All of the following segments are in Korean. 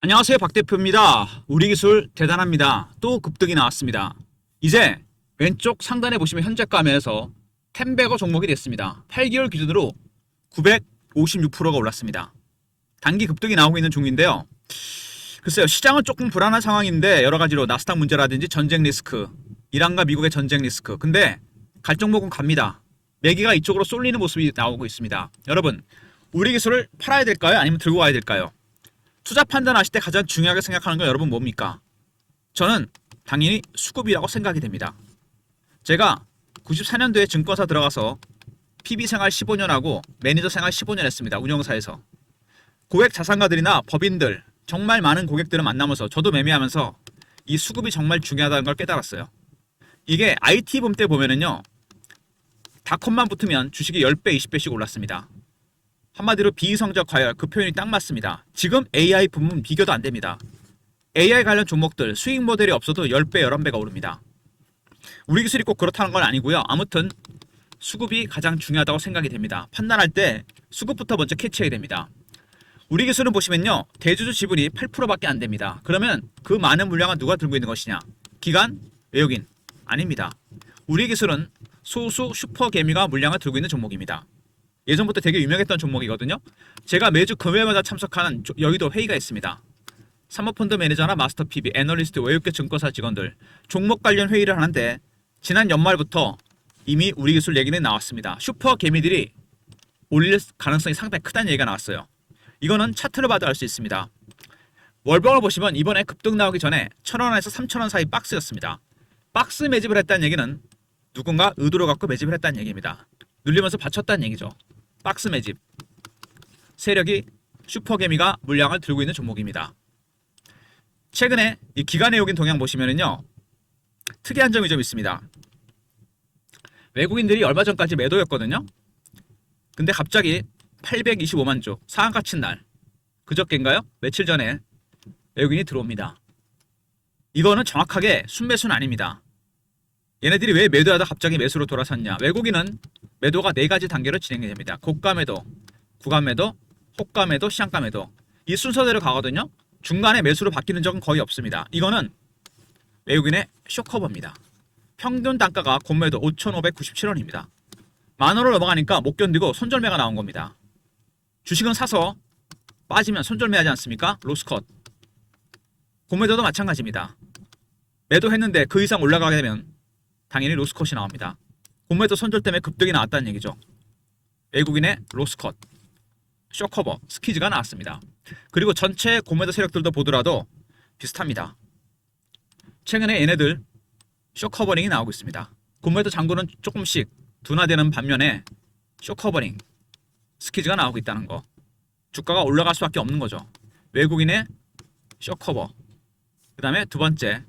안녕하세요, 박 대표입니다. 우리 기술 대단합니다. 또 급등이 나왔습니다. 이제 왼쪽 상단에 보시면 현재가면에서 텐베거 종목이 됐습니다. 8개월 기준으로 956%가 올랐습니다. 단기 급등이 나오고 있는 중인데요. 글쎄요, 시장은 조금 불안한 상황인데 여러 가지로 나스닥 문제라든지 전쟁 리스크, 이란과 미국의 전쟁 리스크. 근데 갈 종목은 갑니다. 매기가 이쪽으로 쏠리는 모습이 나오고 있습니다. 여러분, 우리 기술을 팔아야 될까요? 아니면 들고 가야 될까요? 투자 판단하실 때 가장 중요하게 생각하는 건 여러분 뭡니까? 저는 당연히 수급이라고 생각이 됩니다. 제가 94년도에 증권사 들어가서 PB 생활 15년 하고 매니저 생활 15년 했습니다. 운영사에서. 고액 자산가들이나 법인들, 정말 많은 고객들을 만나면서 저도 매매하면서 이 수급이 정말 중요하다는 걸 깨달았어요. 이게 IT 붐 때 보면은요, 닷컴만 붙으면 주식이 10배, 20배씩 올랐습니다. 한마디로 비이성적 과열, 그 표현이 딱 맞습니다. 지금 AI 붐은 비교도 안 됩니다. AI 관련 종목들 수익 모델이 없어도 10배, 11배가 오릅니다. 우리 기술이 꼭 그렇다는 건 아니고요. 아무튼 수급이 가장 중요하다고 생각이 됩니다. 판단할 때 수급부터 먼저 캐치해야 됩니다. 우리 기술은 보시면요, 대주주 지분이 8%밖에 안 됩니다. 그러면 그 많은 물량은 누가 들고 있는 것이냐? 기관? 외국인? 아닙니다. 우리 기술은 소수 슈퍼 개미가 물량을 들고 있는 종목입니다. 예전부터 되게 유명했던 종목이거든요. 제가 매주 금요일마다 참석하는 여의도 회의가 있습니다. 사모펀드 매니저나 마스터 PB, 애널리스트, 외국계 증권사 직원들 종목 관련 회의를 하는데 지난 연말부터 이미 우리 기술 얘기는 나왔습니다. 슈퍼 개미들이 올릴 가능성이 상당히 크다는 얘기가 나왔어요. 이거는 차트를 봐도 알 수 있습니다. 월봉을 보시면 이번에 급등 나오기 전에 1,000원에서 3,000원 사이 박스였습니다. 박스 매집을 했다는 얘기는 누군가 의도를 갖고 매집을 했다는 얘기입니다. 눌리면서 받쳤다는 얘기죠. 박스 매집. 세력이 슈퍼개미가 물량을 들고 있는 종목입니다. 최근에 이 기관 외국인 동향 보시면은요, 특이한 점이 좀 있습니다. 외국인들이 얼마 전까지 매도였거든요. 근데 갑자기 825만 주 상한가 친 날, 그저께인가요? 며칠 전에 외국인이 들어옵니다. 이거는 정확하게 순매수는 아닙니다. 얘네들이 왜 매도하다 갑자기 매수로 돌아섰냐? 외국인은 매도가 4가지 단계로 진행이 됩니다. 고가 매도, 구간 매도, 호가 매도, 시장가 매도. 이 순서대로 가거든요. 중간에 매수로 바뀌는 적은 거의 없습니다. 이거는 외국인의 쇼커버입니다. 평균 단가가 공매도 5,597원입니다. 만 원을 넘어가니까 못 견디고 손절매가 나온 겁니다. 주식은 사서 빠지면 손절매하지 않습니까? 로스컷. 공매도도 마찬가지입니다. 매도했는데 그 이상 올라가게 되면 당연히 로스컷이 나옵니다. 공매도 손절 때문에 급등이 나왔다는 얘기죠. 외국인의 로스컷, 쇼커버, 스키즈가 나왔습니다. 그리고 전체 공매도 세력들도 보더라도 비슷합니다. 최근에 얘네들 쇼커버링이 나오고 있습니다. 공매도 장고는 조금씩 둔화되는 반면에 쇼커버링, 스키즈가 나오고 있다는 거. 주가가 올라갈 수밖에 없는 거죠. 외국인의 쇼커버. 그 다음에 두 번째,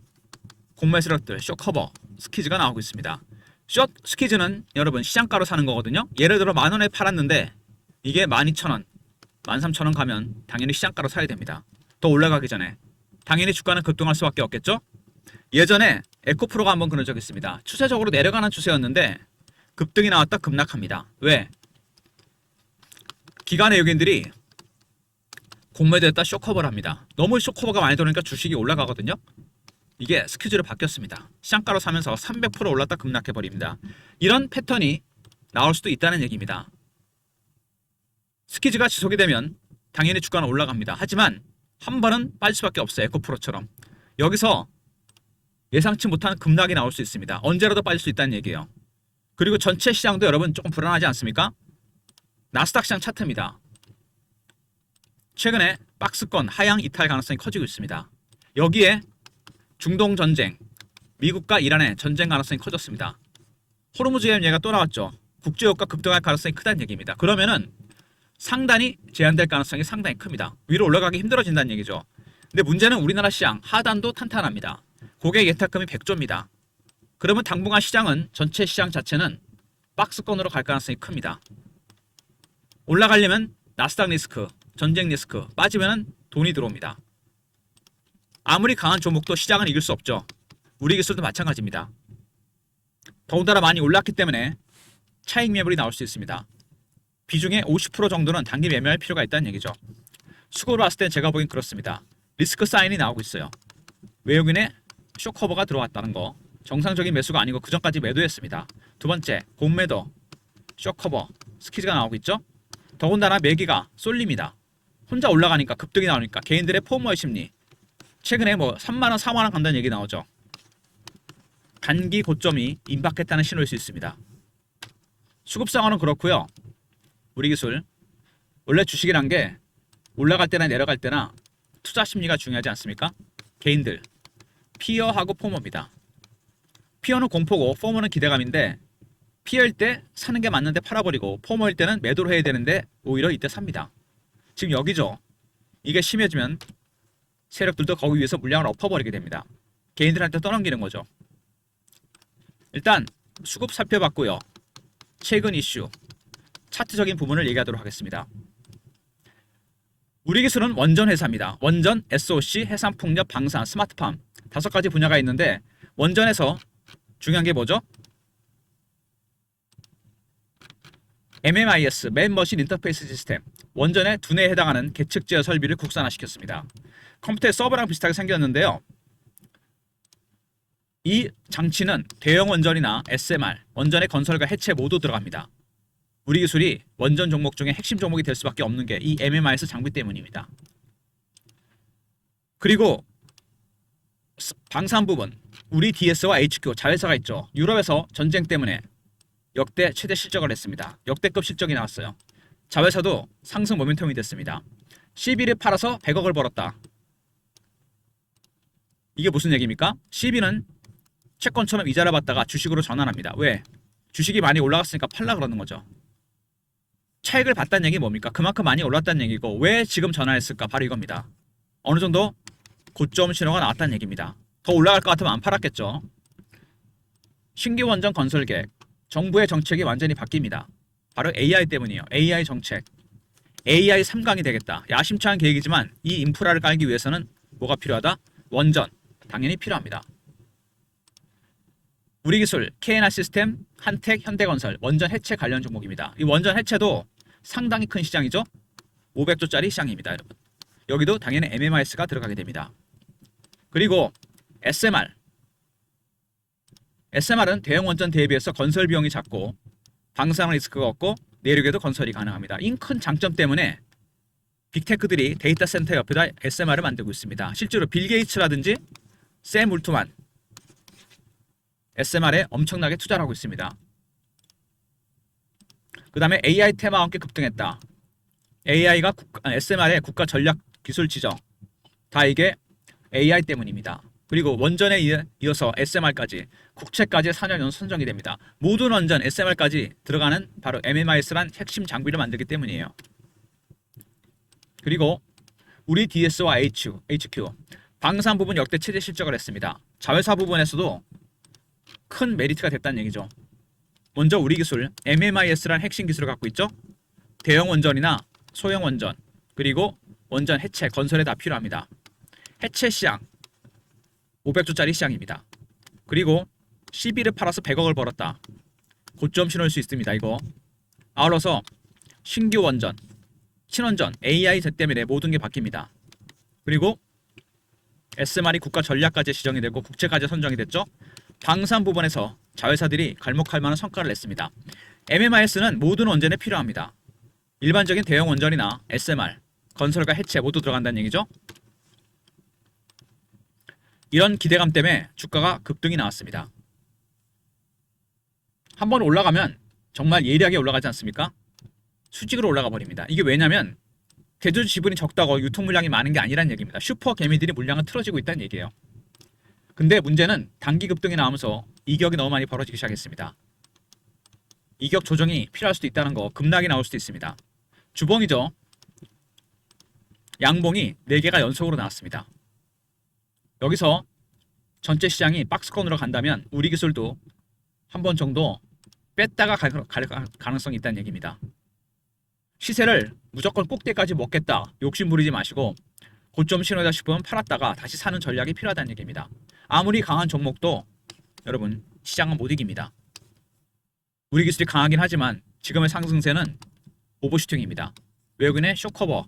공매 세력들 쇼커버, 스키즈가 나오고 있습니다. 숏 스키즈는 여러분 시장가로 사는 거거든요. 예를 들어 만원에 팔았는데 이게 12,000원, 13,000원 가면 당연히 시장가로 사야 됩니다. 더 올라가기 전에. 당연히 주가는 급등할 수밖에 없겠죠. 예전에 에코프로가 한번 그런 적이 있습니다. 추세적으로 내려가는 추세였는데 급등이 나왔다 급락합니다. 왜? 기관 외국인들이 공매도했다 쇼커버를 합니다. 너무 쇼커버가 많이 들어오니까 주식이 올라가거든요. 이게 스퀴즈로 바뀌었습니다. 시장가로 사면서 300% 올랐다 급락해버립니다. 이런 패턴이 나올 수도 있다는 얘기입니다. 스퀴즈가 지속이 되면 당연히 주가는 올라갑니다. 하지만 한 번은 빠질 수밖에 없어요. 에코프로처럼. 여기서 예상치 못한 급락이 나올 수 있습니다. 언제라도 빠질 수 있다는 얘기예요. 그리고 전체 시장도 여러분 조금 불안하지 않습니까? 나스닥 시장 차트입니다. 최근에 박스권 하향 이탈 가능성이 커지고 있습니다. 여기에 중동 전쟁, 미국과 이란의 전쟁 가능성이 커졌습니다. 호르무즈 해협 얘기가 또 나왔죠. 국제유가 급등할 가능성이 크다는 얘기입니다. 그러면은 상단이 제한될 가능성이 상당히 큽니다. 위로 올라가기 힘들어진다는 얘기죠. 근데 문제는 우리나라 시장 하단도 탄탄합니다. 고객 예탁금이 100조입니다. 그러면 당분간 시장은 전체 시장 자체는 박스권으로 갈 가능성이 큽니다. 올라가려면 나스닥 리스크, 전쟁 리스크, 빠지면 돈이 들어옵니다. 아무리 강한 종목도 시장은 이길 수 없죠. 우리 기술도 마찬가지입니다. 더군다나 많이 올랐기 때문에 차익 매물이 나올 수 있습니다. 비중의 50% 정도는 단기 매매할 필요가 있다는 얘기죠. 수급을 봤을 때 제가 보기엔 그렇습니다. 리스크 사인이 나오고 있어요. 외국인의 쇼커버가 들어왔다는 거. 정상적인 매수가 아니고 그 전까지 매도했습니다. 두 번째, 공매도, 쇼커버, 스퀴즈가 나오고 있죠. 더군다나 매기가 쏠립니다. 혼자 올라가니까 급등이 나오니까 개인들의 포모의 심리. 최근에 뭐 3만원, 4만원 간다는 얘기 나오죠. 단기 고점이 임박했다는 신호일 수 있습니다. 수급 상황은 그렇고요. 우리 기술 원래 주식이란 게 올라갈 때나 내려갈 때나 투자 심리가 중요하지 않습니까? 개인들 피어하고 포모입니다. 피어는 공포고 포모는 기대감인데 피어일 때 사는 게 맞는데 팔아버리고 포모일 때는 매도를 해야 되는데 오히려 이때 삽니다. 지금 여기죠. 이게 심해지면 세력들도 거기 위해서 물량을 엎어버리게 됩니다. 개인들한테 떠넘기는 거죠. 일단 수급 살펴봤고요. 최근 이슈 차트적인 부분을 얘기하도록 하겠습니다. 우리 기술은 원전 회사입니다. 원전, SOC, 해상풍력, 방산, 스마트팜 5가지 분야가 있는데 원전에서 중요한 게 뭐죠? MMIS, 맨머신 인터페이스 시스템. 원전의 두뇌에 해당하는 계측 제어 설비를 국산화시켰습니다. 컴퓨터의 서버랑 비슷하게 생겼는데요. 이 장치는 대형 원전이나 SMR, 원전의 건설과 해체 모두 들어갑니다. 우리 기술이 원전 종목 중에 핵심 종목이 될 수밖에 없는 게 이 MMIS 장비 때문입니다. 그리고 방산 부분, 우리 DS와 HQ 자회사가 있죠. 유럽에서 전쟁 때문에 역대 최대 실적을 했습니다. 역대급 실적이 나왔어요. 자회사도 상승 모멘텀이 됐습니다. CB를 팔아서 100억을 벌었다. 이게 무슨 얘기입니까? CB는 채권처럼 이자를 받다가 주식으로 전환합니다. 왜? 주식이 많이 올라갔으니까 팔라 그러는 거죠. 차익을 봤다는 얘기 뭡니까? 그만큼 많이 올랐다는 얘기고 왜 지금 전환했을까? 바로 이겁니다. 어느 정도 고점 신호가 나왔다는 얘기입니다. 더 올라갈 것 같으면 안 팔았겠죠. 신규 원전 건설 계획, 정부의 정책이 완전히 바뀝니다. 바로 AI 때문이에요. AI 정책. AI 3강이 되겠다. 야심찬 계획이지만 이 인프라를 깔기 위해서는 뭐가 필요하다? 원전. 당연히 필요합니다. 우리 기술, KNR 시스템, 한택, 현대건설, 원전 해체 관련 종목입니다. 이 원전 해체도 상당히 큰 시장이죠. 500조짜리 시장입니다, 여러분. 여기도 당연히 MMIS가 들어가게 됩니다. 그리고 SMR. SMR은 대형 원전 대비해서 건설 비용이 작고 방사능 리스크가 없고 내륙에도 건설이 가능합니다. 이 큰 장점 때문에 빅테크들이 데이터 센터 옆에다 SMR을 만들고 있습니다. 실제로 빌 게이츠라든지 샘 울트만 SMR에 엄청나게 투자를 하고 있습니다. 그 다음에 AI 테마와 함께 급등했다. AI가 SMR의 국가 전략 기술 지정. 다 이게 AI 때문입니다. 그리고 원전에 이어서 SMR까지 국채까지 4년 연속 선정이 됩니다. 모든 원전 SMR까지 들어가는 바로 MMIS란 핵심 장비를 만들기 때문이에요. 그리고 우리 DS와 HQ 방산 부분 역대 최대 실적을 했습니다. 자회사 부분에서도 큰 메리트가 됐다는 얘기죠. 먼저 우리 기술 MMIS란 핵심 기술을 갖고 있죠. 대형 원전이나 소형 원전 그리고 원전 해체 건설에 다 필요합니다. 해체 시장 500조짜리 시장입니다. 그리고 CB를 팔아서 100억을 벌었다. 고점 신호일 수 있습니다. 이거 아울러서 신규 원전, 신원전, AI 때문에 모든 게 바뀝니다. 그리고 SMR이 국가 전략까지 지정이 되고 국채까지 선정이 됐죠. 방산 부분에서 자회사들이 갈목할 만한 성과를 냈습니다. MMIS는 모든 원전에 필요합니다. 일반적인 대형 원전이나 SMR, 건설과 해체 모두 들어간다는 얘기죠. 이런 기대감 때문에 주가가 급등이 나왔습니다. 한번 올라가면 정말 예리하게 올라가지 않습니까? 수직으로 올라가 버립니다. 이게 왜냐면 대주주 지분이 적다고 유통 물량이 많은 게 아니란 얘기입니다. 슈퍼 개미들이 물량을 틀어지고 있다는 얘기예요. 근데 문제는 단기 급등이 나오면서 이격이 너무 많이 벌어지기 시작했습니다. 이격 조정이 필요할 수도 있다는 거, 급락이 나올 수도 있습니다. 주봉이죠. 양봉이 4개가 연속으로 나왔습니다. 여기서 전체 시장이 박스권으로 간다면 우리 기술도 한 번 정도 뺐다가 갈 가능성이 있다는 얘기입니다. 시세를 무조건 꼭대까지 먹겠다 욕심 부리지 마시고 고점 신호다 싶으면 팔았다가 다시 사는 전략이 필요하다는 얘기입니다. 아무리 강한 종목도 여러분 시장은 못 이깁니다. 우리 기술이 강하긴 하지만 지금의 상승세는 오버슈팅입니다. 외국인의 쇼커버,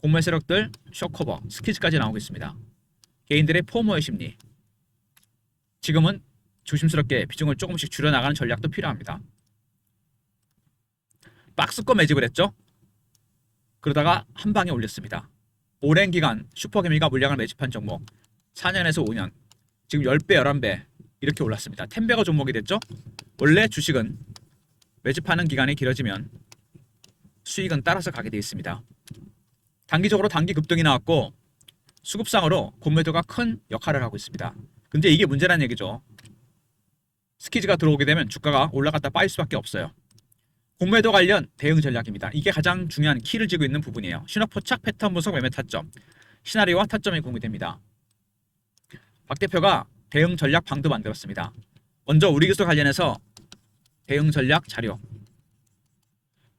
공매 세력들 쇼커버, 스키즈까지 나오고 있습니다. 개인들의 포모의 심리. 지금은 조심스럽게 비중을 조금씩 줄여나가는 전략도 필요합니다. 박스권 매집을 했죠. 그러다가 한 방에 올렸습니다. 오랜 기간 슈퍼개미가 물량을 매집한 종목 4년에서 5년 지금 10배, 11배 이렇게 올랐습니다. 텐베거 종목이 됐죠. 원래 주식은 매집하는 기간이 길어지면 수익은 따라서 가게 되어 있습니다. 단기적으로 단기 급등이 나왔고 수급상으로 공매도가 큰 역할을 하고 있습니다. 근데 이게 문제란 얘기죠. 스키즈가 들어오게 되면 주가가 올라갔다 빠질 수밖에 없어요. 공매도 관련 대응 전략입니다. 이게 가장 중요한 키를 쥐고 있는 부분이에요. 신호 포착, 패턴 분석, 매매 타점, 시나리오와 타점이 공유됩니다. 박 대표가 대응 전략 방도 만들었습니다. 먼저 우리기술 관련해서 대응 전략 자료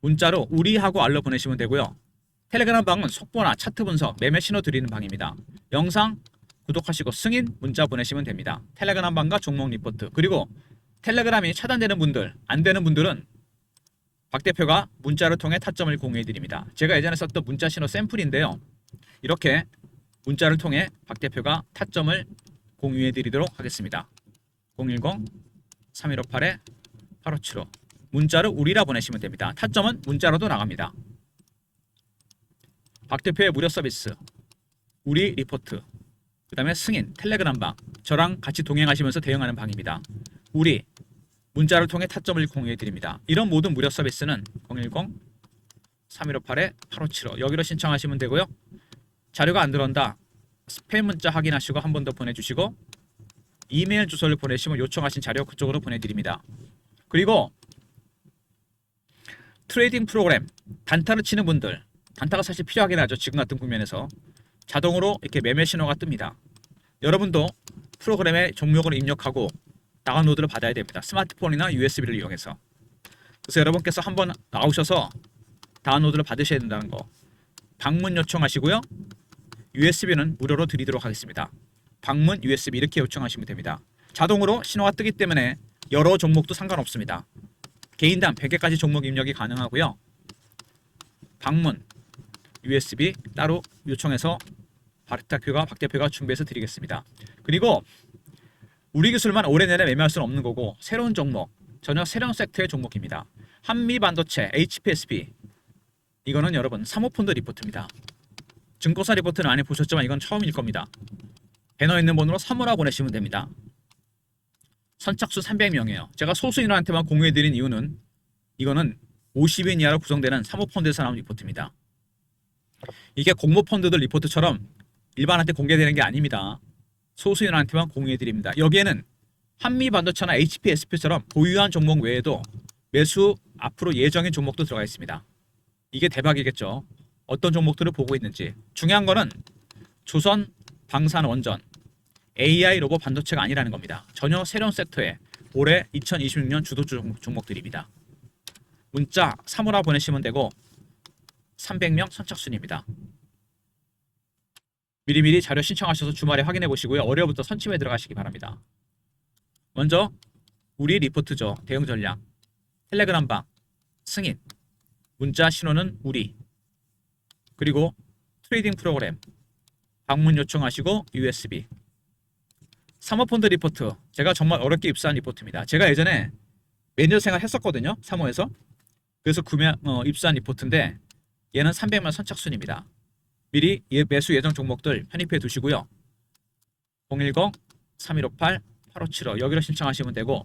문자로 우리하고 알로 보내시면 되고요. 텔레그램 방은 속보나 차트 분석, 매매 신호 드리는 방입니다. 영상 구독하시고 승인 문자 보내시면 됩니다. 텔레그램 방과 종목 리포트, 그리고 텔레그램이 차단되는 분들, 안 되는 분들은 박 대표가 문자를 통해 타점을 공유해 드립니다. 제가 예전에 썼던 문자 신호 샘플인데요. 이렇게 문자를 통해 박 대표가 타점을 공유해 드리도록 하겠습니다. 010-3158-8575 문자로 우리라 보내시면 됩니다. 타점은 문자로도 나갑니다. 박 대표의 무료 서비스 우리 리포트, 그 다음에 승인 텔레그램 방, 저랑 같이 동행하시면서 대응하는 방입니다. 우리 문자를 통해 타점을 공유해 드립니다. 이런 모든 무료 서비스는 010-3158-8575 여기로 신청하시면 되고요. 자료가 안 들어온다, 스팸 문자 확인하시고 한 번 더 보내주시고 이메일 주소를 보내시면 요청하신 자료 그쪽으로 보내드립니다. 그리고 트레이딩 프로그램 단타를 치는 분들, 단타가 사실 필요하긴 하죠. 지금 같은 국면에서 자동으로 이렇게 매매 신호가 뜹니다. 여러분도 프로그램에 종목을 입력하고 다운로드를 받아야 됩니다. 스마트폰이나 USB를 이용해서. 그래서 여러분께서 한번 나오셔서 다운로드를 받으셔야 된다는 거. 방문 요청하시고요. USB는 무료로 드리도록 하겠습니다. 방문 USB 이렇게 요청하시면 됩니다. 자동으로 신호가 뜨기 때문에 여러 종목도 상관없습니다. 개인당 100개까지 종목 입력이 가능하고요. 방문 USB 따로 요청해서 박 대표가 준비해서 드리겠습니다. 그리고 우리 기술만 올해 내내 매매할 수는 없는 거고 새로운 종목, 전혀 새로운 섹터의 종목입니다. 한미반도체, HPSP 이거는 여러분 사모펀드 리포트입니다. 증권사 리포트는 많이 보셨지만 이건 처음일 겁니다. 배너 있는 번호로 3호라 보내시면 됩니다. 선착순 300명이에요. 제가 소수인원한테만 공유해드린 이유는 이거는 50인 이하로 구성되는 사모펀드에서 나온 리포트입니다. 이게 공모펀드들 리포트처럼 일반한테 공개되는 게 아닙니다. 소수인원한테만 공유해드립니다. 여기에는 한미반도체나 HPSP처럼 보유한 종목 외에도 매수 앞으로 예정인 종목도 들어가 있습니다. 이게 대박이겠죠. 어떤 종목들을 보고 있는지. 중요한 거는 조선, 방산, 원전, AI, 로봇, 반도체가 아니라는 겁니다. 전혀 새로운 섹터에 올해 2026년 주도 종목들입니다. 문자 3호라 보내시면 되고 300명 선착순입니다. 미리미리 자료 신청하셔서 주말에 확인해 보시고요. 월요일부터 선침에 들어가시기 바랍니다. 먼저 우리 리포트죠. 대응 전략, 텔레그램 방, 승인, 문자 신호는 우리, 그리고 트레이딩 프로그램, 방문 요청하시고 USB, 사모펀드 리포트. 제가 정말 어렵게 입수한 리포트입니다. 제가 예전에 매니저 생활 했었거든요. 사모에서. 그래서 입수한 리포트인데 얘는 300만 선착순입니다. 미리 매수 예정 종목들 편입해 두시고요. 010-3158-8575 여기로 신청하시면 되고,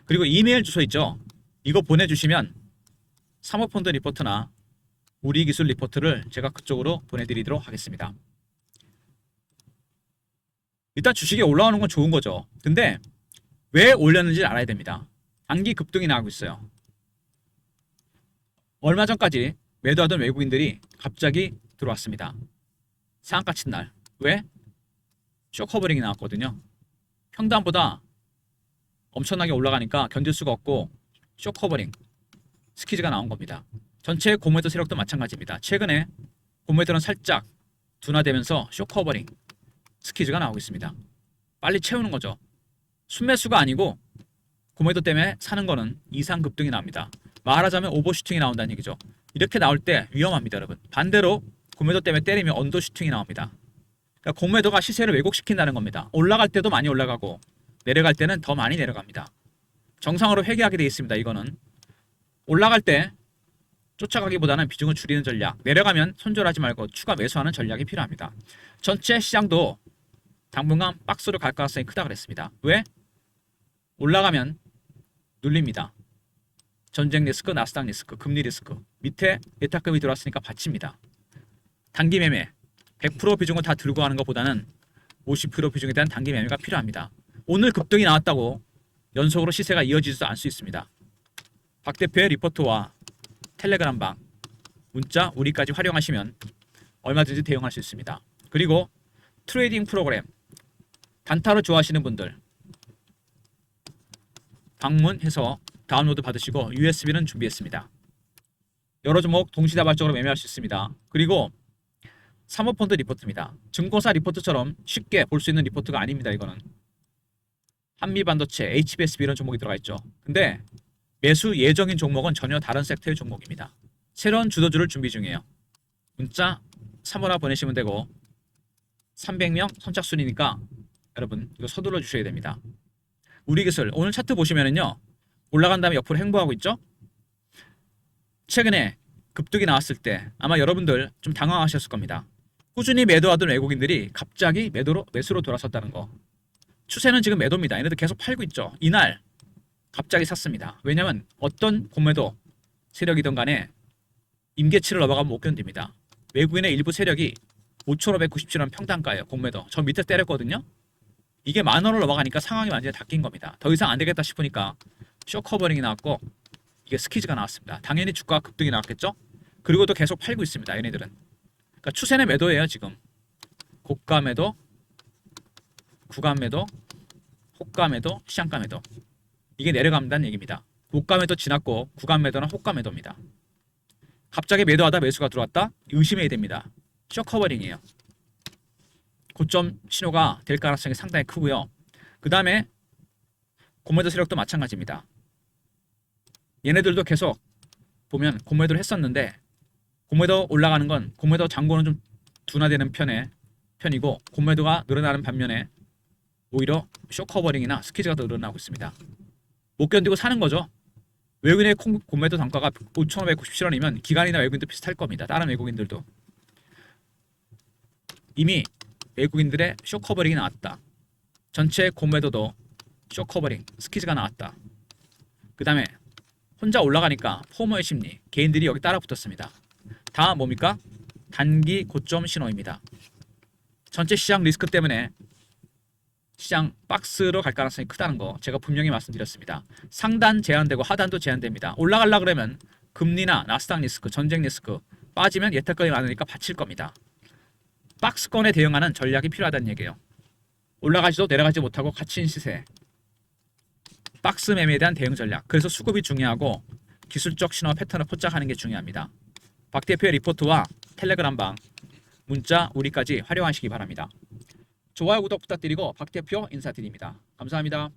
그리고 이메일 주소 있죠. 이거 보내주시면 사모펀드 리포트나 우리 기술 리포트를 제가 그쪽으로 보내드리도록 하겠습니다. 일단 주식이 올라오는 건 좋은 거죠. 근데 왜 올렸는지 알아야 됩니다. 단기 급등이 나오고 있어요. 얼마 전까지 매도하던 외국인들이 갑자기 들어왔습니다. 상한가 친 날. 왜? 쇼커버링이 나왔거든요. 평단보다 엄청나게 올라가니까 견딜 수가 없고 쇼커버링, 스키즈가 나온 겁니다. 전체 공매도 세력도 마찬가지입니다. 최근에 공매도는 살짝 둔화되면서 쇼커버링, 스키즈가 나오고 있습니다. 빨리 채우는 거죠. 순매수가 아니고 공매도 때문에 사는 거는 이상 급등이 납니다. 말하자면 오버슈팅이 나온다는 얘기죠. 이렇게 나올 때 위험합니다, 여러분. 반대로 공매도 때문에 때리면 언더 슈팅이 나옵니다. 그러니까 공매도가 시세를 왜곡시킨다는 겁니다. 올라갈 때도 많이 올라가고 내려갈 때는 더 많이 내려갑니다. 정상으로 회귀하게 되어 있습니다. 이거는 올라갈 때 쫓아가기보다는 비중을 줄이는 전략, 내려가면 손절하지 말고 추가 매수하는 전략이 필요합니다. 전체 시장도 당분간 박스로 갈 가능성이 크다 그랬습니다. 왜? 올라가면 눌립니다. 전쟁 리스크, 나스닥 리스크, 금리 리스크, 밑에 예탁금이 들어왔으니까 받칩니다. 단기 매매 100% 비중을 다 들고 가는 것보다는 50% 비중에 대한 단기 매매가 필요합니다. 오늘 급등이 나왔다고 연속으로 시세가 이어지지도 않을 수 있습니다. 박 대표의 리포트와 텔레그램방, 문자 우리까지 활용하시면 얼마든지 대응할 수 있습니다. 그리고 트레이딩 프로그램 단타로 좋아하시는 분들 방문해서 다운로드 받으시고 USB는 준비했습니다. 여러 종목 동시다발적으로 매매할 수 있습니다. 그리고 사모펀드 리포트입니다. 증권사 리포트처럼 쉽게 볼 수 있는 리포트가 아닙니다. 이거는 한미반도체, HBSB 이런 종목이 들어가 있죠. 근데 매수 예정인 종목은 전혀 다른 섹터의 종목입니다. 새로운 주도주를 준비 중이에요. 문자 3호나 보내시면 되고 300명 선착순이니까 여러분 이거 서둘러 주셔야 됩니다. 우리기술 오늘 차트 보시면은요 올라간 다음에 옆으로 횡보하고 있죠. 최근에 급등이 나왔을 때 아마 여러분들 좀 당황하셨을 겁니다. 꾸준히 매도하던 외국인들이 갑자기 매수로 돌아섰다는 거. 추세는 지금 매도입니다. 얘네들 계속 팔고 있죠. 이날 갑자기 샀습니다. 왜냐면 어떤 공매도 세력이든 간에 임계치를 넘어가면 못 견딥니다. 외국인의 일부 세력이 5,597원 평단가예요. 공매도. 저 밑에 때렸거든요. 이게 10,000원을 넘어가니까 상황이 완전히 닫힌 겁니다. 더 이상 안 되겠다 싶으니까 쇼커버링이 나왔고 이게 스키즈가 나왔습니다. 당연히 주가 급등이 나왔겠죠. 그리고 또 계속 팔고 있습니다. 얘네들은. 그러니까 추세는 매도예요. 지금 고가 매도, 구간 매도, 호가 매도, 시장가 매도. 이게 내려간다는 얘기입니다. 고가 매도 지났고 구간 매도는 호가 매도입니다. 갑자기 매도하다 매수가 들어왔다? 의심해야 됩니다. 쇼커버링이에요. 고점 신호가 될 가능성이 상당히 크고요. 그 다음에 공매도 세력도 마찬가지입니다. 얘네들도 계속 보면 공매도를 했었는데 공매도 올라가는 건 공매도 잔고는 좀 둔화되는 편이고 공매도가 늘어나는 반면에 오히려 쇼커버링이나 스키즈가 더 늘어나고 있습니다. 못 견디고 사는 거죠. 외국인의 공매도 단가가 5,597원이면 기관이나 외국인도 비슷할 겁니다. 다른 외국인들도. 이미 외국인들의 쇼커버링이 나왔다. 전체 공매도도 쇼커버링, 스키즈가 나왔다. 그 다음에 혼자 올라가니까 포머의 심리, 개인들이 여기 따라 붙었습니다. 다 뭡니까? 단기 고점 신호입니다. 전체 시장 리스크 때문에 시장 박스로 갈 가능성이 크다는 거 제가 분명히 말씀드렸습니다. 상단 제한되고 하단도 제한됩니다. 올라가려 그러면 금리나 나스닥 리스크, 전쟁 리스크 빠지면 예탁금이 많으니까 받칠 겁니다. 박스권에 대응하는 전략이 필요하다는 얘기예요. 올라가지도 내려가지 못하고 갇힌 시세. 박스 매매에 대한 대응 전략. 그래서 수급이 중요하고 기술적 신호 패턴을 포착하는 게 중요합니다. 박 대표의 리포트와 텔레그램방, 문자 우리까지 활용하시기 바랍니다. 좋아요, 구독 부탁드리고 박 대표 인사드립니다. 감사합니다.